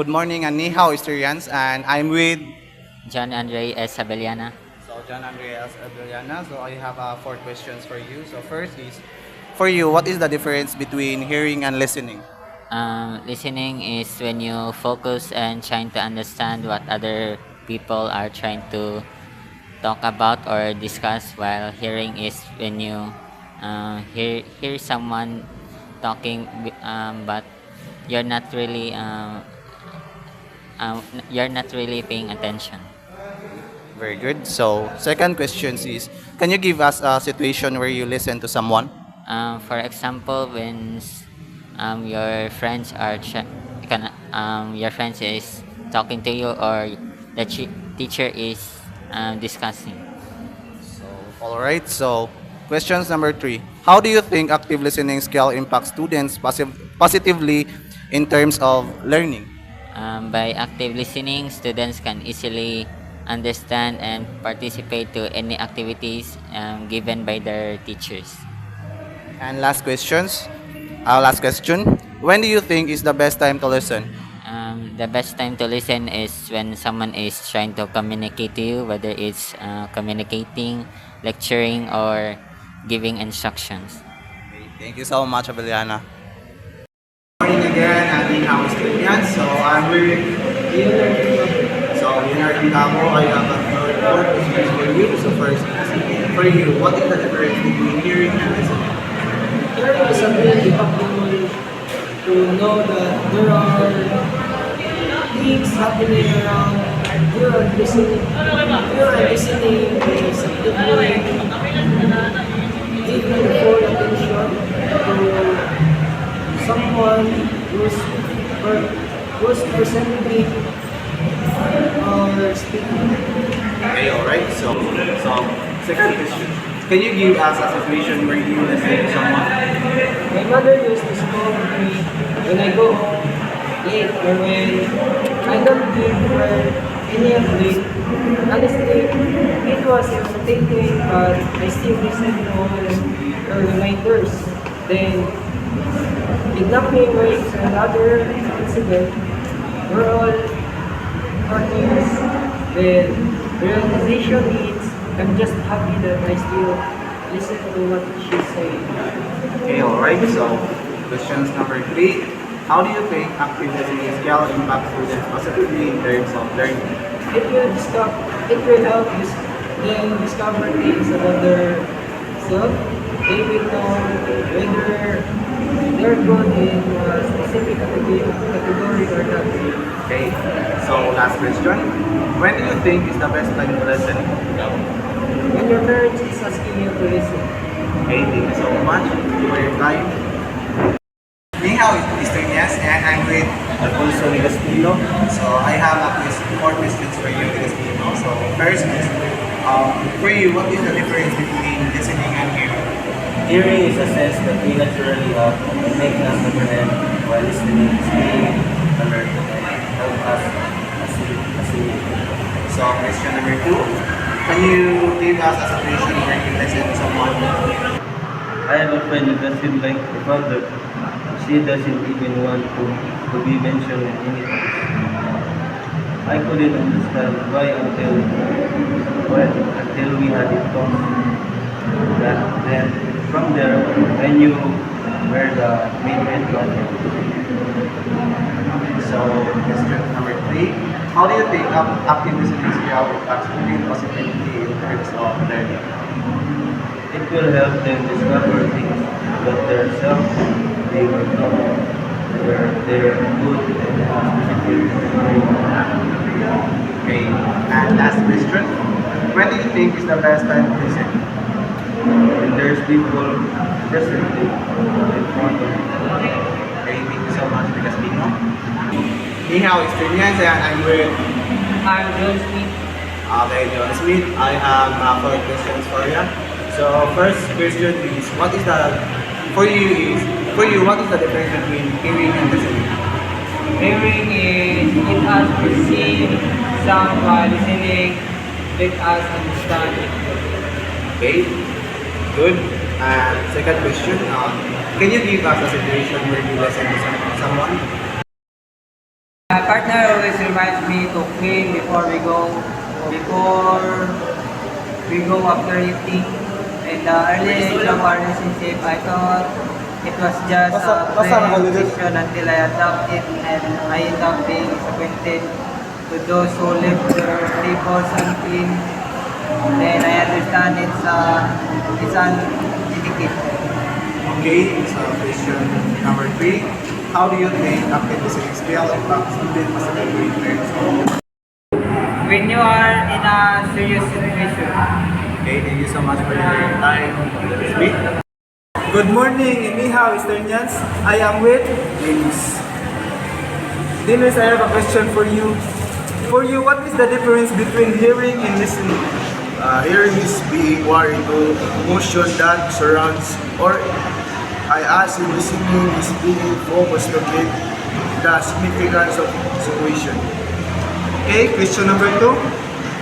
good morning and ni hao, Estudiants, and I'm with John Andre S. Sabeliana. John Andreas Adriana. So I have four questions for you. So first is, for you, what is the difference between hearing and listening? Listening is when you focus and trying to understand what other people are trying to talk about or discuss, while hearing is when you hear someone talking, but you're not really you're not really paying attention. Very good. So second question is, can you give us a situation where you listen to someone? For example, when your friends are your friends is talking to you, or the teacher is discussing. So all right. So questions number three, how do you think active listening skill impacts students positively in terms of learning? By active listening, students can easily understand and participate to any activities given by their teachers. And last questions. Our last question. When do you think is the best time to listen? The best time to listen is when someone is trying to communicate to you, whether it's communicating, lecturing, or giving instructions. Okay, thank you so much, Abeliana. Morning again, ating mga students. So I'm with Leonard Cabo. I have a four questions for you. So first, for you, what is the difference between hearing and listening? There is a very important to know that there are things happening around. You are listening. You are listening is actively giving full attention to someone who's presenting or speaking. Okay, alright. So second question. Can you give us a situation where you listen to someone? My mother used to scold me when I go home late or when I don't give her any update. Honestly, it was irritating, but I still listened to her reminders. Then, kidnapping was another incident. We're all partners. Then, realization is I'm just happy that I still listen to what she's saying. Okay, alright. So questions number three. How do you think active listening skill impacts students positively in terms of learning? It will help them discover things about their self. They will know whether they're good in a specific category or not. Okay, so last question. When do you think is the best time to listen? When your parents is asking you to listen. Okay, thank you so much for your time. Ni hao, Mr. Nias, and I'm with Alfonso Ligastino. So I have four questions for you, Ligastino. So first is, for you, what is the difference between listening and hearing? Hearing is a sense that we naturally have and make us comprehend, while listening is being alert and help us assimilate. So question number two, can you give us a situation where you listen to someone? I have a friend who doesn't like her father. She doesn't even want to be mentioned in anything. I couldn't understand why until we had it talk. Then from there I knew where the main head got from. So question number three, how do you think active listening skill impacts student positivity in terms of learning? It will help them discover things about themselves. They will know where they're good and positive. Okay, and last question, when do you think is the best time to listen? When there's people present in front of you. Okay, thank you so much, Ligastino. Ni hao, Estudiants, and I'm with I'm John Smith. Okay, John Smith. I have four questions for you. So first question is, what is the what is the difference between hearing and listening? Hearing is it us perceive sound while listening let us understand. Okay, good. And second question, can you give us a situation where you listen to someone? My partner always reminds me to clean before we go after eating. In the early age of our relationship, I thought it was just a friend decision until I adopted and I ended up being disappointed to those who leave their tables unclean. Then I understand it's an etiquette. Okay, so question number 3. How do you think active listening skill impacts student possibility to learn? When you are in a serious situation, Okay, thank you so much for your time this week. Good morning, Inihaw Easternians. I am with Dennis. Dennis, I have a question for you. For you, what is the difference between hearing and listening? Hearing is being aware to emotion that surrounds, or I ask if listening is being focused to get the significance of situation. Okay, question number 2.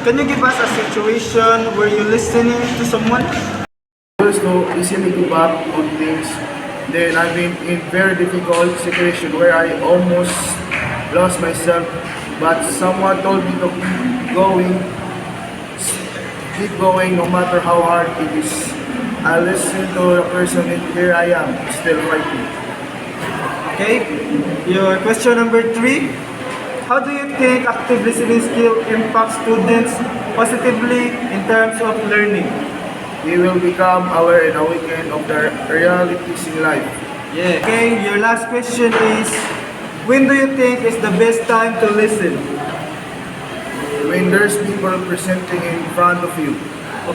Can you give us a situation where you're listening to someone? Also, listening to back on things, then I've been in very difficult situation where I almost lost myself, but someone told me to keep going no matter how hard it is. I listen to the person and here I am, still fighting. Okay, your question number 3. How do you think active listening skill impacts students positively in terms of learning? We will become aware and awakened of the realities in life. Yeah. Okay, your last question is, when do you think is the best time to listen? When there's people presenting in front of you.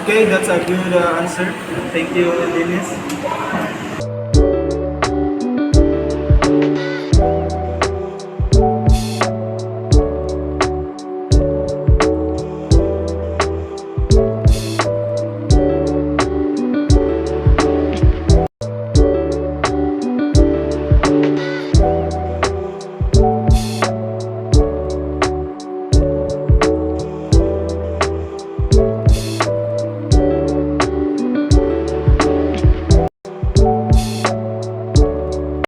Okay, that's a good answer. Thank you, Dennis.